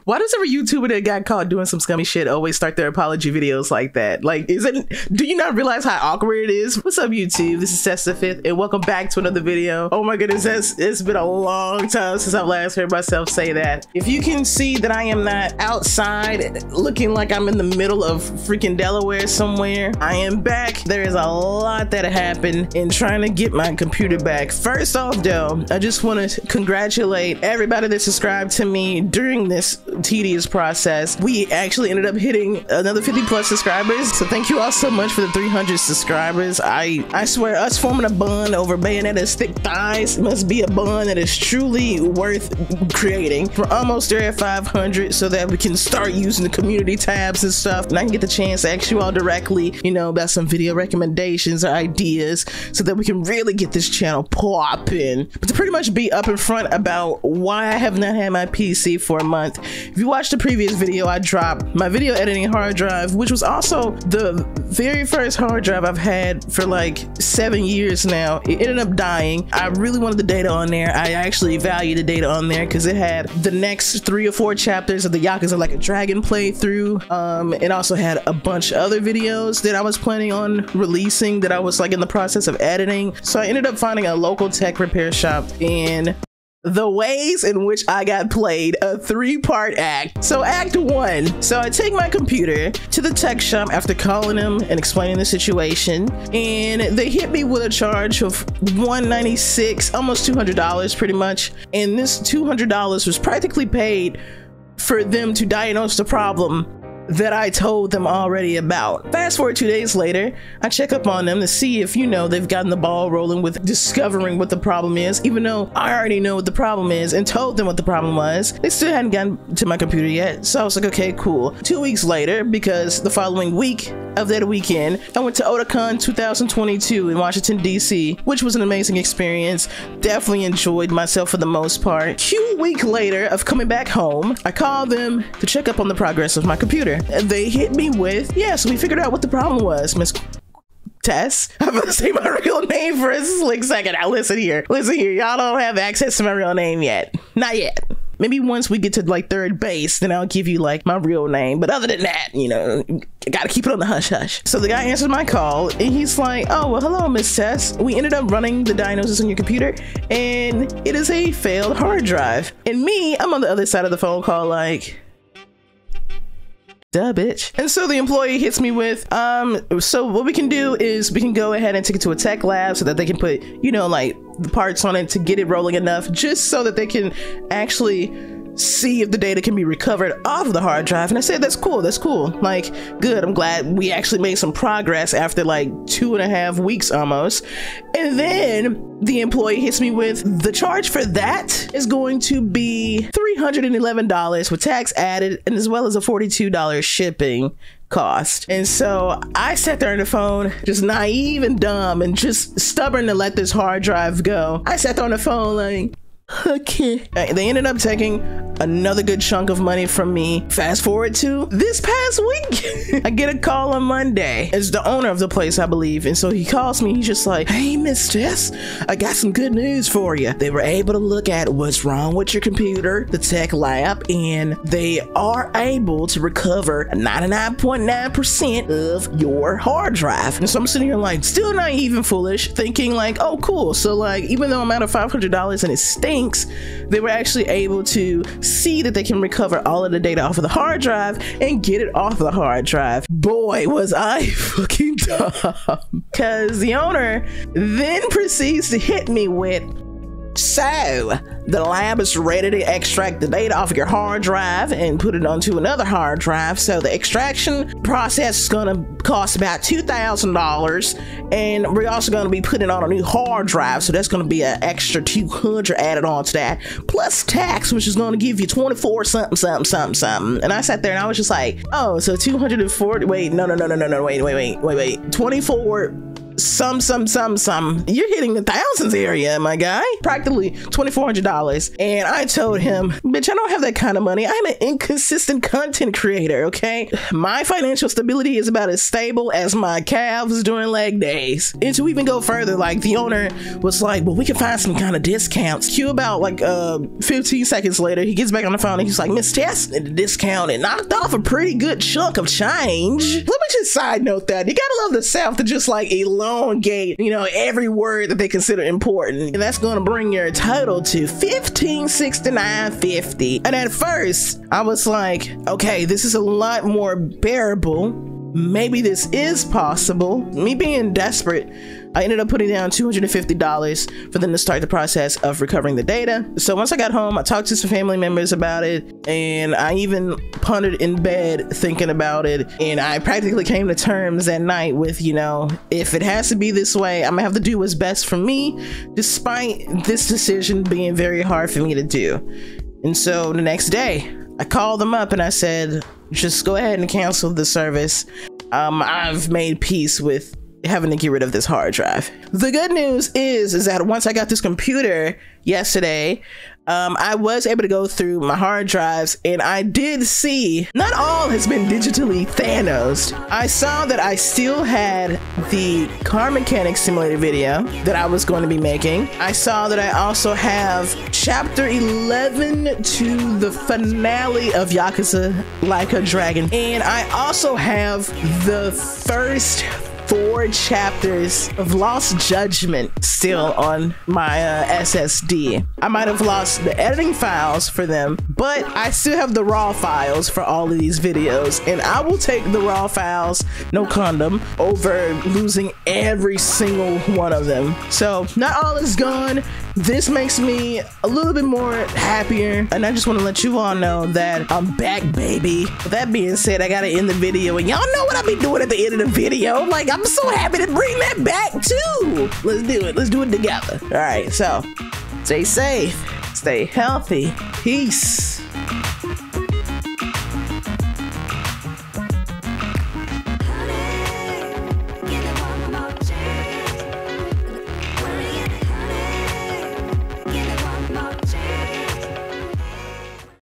Why does every YouTuber that got caught doing some scummy shit always start their apology videos like that? Like, do you not realize how awkward it is? What's up, YouTube? This is Seth5th, and welcome back to another video. Oh my goodness, it's been a long time since I've last heard myself say that. If you can see that I am not outside looking like I'm in the middle of freaking Delaware somewhere, I am back. There is a lot that happened in trying to get my computer back. First off though, I just want to congratulate everybody that subscribed to me during this tedious process. We actually ended up hitting another 50 plus subscribers, so thank you all so much for the 300 subscribers. I swear, us forming a bond over Bayonetta's thick thighs must be a bond that is truly worth creating. We're almost there at 500 so that we can start using the community tabs and stuff, and I can get the chance to ask you all directly, you know, about some video recommendations or ideas so that we can really get this channel popping. But to pretty much be up in front about why I have not had my PC for a month, if you watched the previous video, I dropped my video editing hard drive, which was also the very first hard drive I've had for like 7 years now. It ended up dying. I really wanted the data on there. I actually value the data on there because it had the next 3 or 4 chapters of the Yakuza Like a Dragon playthrough. It also had a bunch of other videos that I was planning on releasing that I was like in the process of editing. So I ended up finding a local tech repair shop in the ways in which I got played a 3-part act. So act 1. So I take my computer to the tech shop after calling them and explaining the situation, and they hit me with a charge of $196, almost $200 pretty much. And this $200 was practically paid for them to diagnose the problem that I told them already about. Fast forward 2 days later, I check up on them to see if, you know, they've gotten the ball rolling with discovering what the problem is, even though I already know what the problem is and told them what the problem was. They still hadn't gotten to my computer yet. So I was like, okay, cool. 2 weeks later, because the following week of that weekend, I went to Otakon 2022 in Washington, DC, which was an amazing experience. Definitely enjoyed myself for the most part. A week later of coming back home, I called them to check up on the progress of my computer. And they hit me with, yeah, so we figured out what the problem was, Miss Tess. I'm gonna say my real name for a slick second. Now listen here, y'all don't have access to my real name yet. Not yet. Maybe once we get to like 3rd base, then I'll give you like my real name. But other than that, you know, gotta keep it on the hush hush. So the guy answered my call and he's like, oh, well, hello, Miss Tess. We ended up running the diagnosis on your computer and it is a failed hard drive. And me, I'm on the other side of the phone call like, duh, bitch. And so the employee hits me with, so what we can do is we can go ahead and take it to a tech lab so that they can put, you know, like the parts on it to get it rolling enough just so that they can actually see if the data can be recovered off the hard drive. And I said, that's cool, like, good, I'm glad we actually made some progress after like 2.5 weeks almost. And then the employee hits me with, the charge for that is going to be $311 with tax added, and as well as a $42 shipping cost. And so I sat there on the phone, just naive and dumb and just stubborn to let this hard drive go. I sat there on the phone like, okay. They ended up taking another good chunk of money from me. Fast forward to this past week. I get a call on Monday. It's the owner of the place, I believe. And so he calls me. He's just like, hey, Miss Tess, I got some good news for you. They were able to look at what's wrong with your computer, the tech lab, and they are able to recover 99.9% of your hard drive. And so I'm sitting here like, still naive and foolish, thinking like, oh, cool. So like, even though I'm out of $500 and it stinks, they were actually able to see that they can recover all of the data off of the hard drive and get it off the hard drive. Boy, was I fucking dumb. Because the owner then proceeds to hit me with, so the lab is ready to extract the data off of your hard drive and put it onto another hard drive. So the extraction process is going to cost about $2,000, and we're also going to be putting it on a new hard drive. So that's going to be an extra $200 added on to that, plus tax, which is going to give you 24 something. And I sat there and I was just like, oh, so 240. Wait, no, wait. 24 some. You're hitting the thousands area, my guy. Practically $2,400. And I told him, bitch, I don't have that kind of money. I'm an inconsistent content creator, okay? My financial stability is about as stable as my calves during leg days. And to even go further, like the owner was like, well, we can find some kind of discounts. Cue about like 15 seconds later, he gets back on the phone and he's like, Miss Tess, the discount and knocked off a pretty good chunk of change. Let me just side note that you gotta love the South to just like elongate, you know, every word that they consider important. And that's gonna bring your total to $1,569.50. And at first I was like, okay, this is a lot more bearable. Maybe this is possible. Me being desperate, I ended up putting down $250 for them to start the process of recovering the data. So once I got home, I talked to some family members about it, and I even pondered in bed thinking about it. And I practically came to terms that night with, you know, if it has to be this way, I'm gonna have to do what's best for me, despite this decision being very hard for me to do. And so the next day, I called them up and I said, just go ahead and cancel the service. I've made peace with having to get rid of this hard drive. The good news is that once I got this computer yesterday, I was able to go through my hard drives, and I did see not all has been digitally Thanos. I saw that I still had the Car Mechanics Simulator video that I was going to be making. I saw that I also have chapter 11 to the finale of Yakuza Like a Dragon, and I also have the first 4 chapters of Lost Judgment still on my SSD. I might have lost the editing files for them, but I still have the raw files for all of these videos, and I will take the raw files, no condom, over losing every single one of them. So not all is gone. This makes me a little bit more happier, and I just want to let you all know that I'm back, baby. With that being said, I gotta end the video, and y'all know what I be doing at the end of the video. Like, I'm so happy to bring that back too. Let's do it. Let's do it together. All right, so stay safe, stay healthy, peace.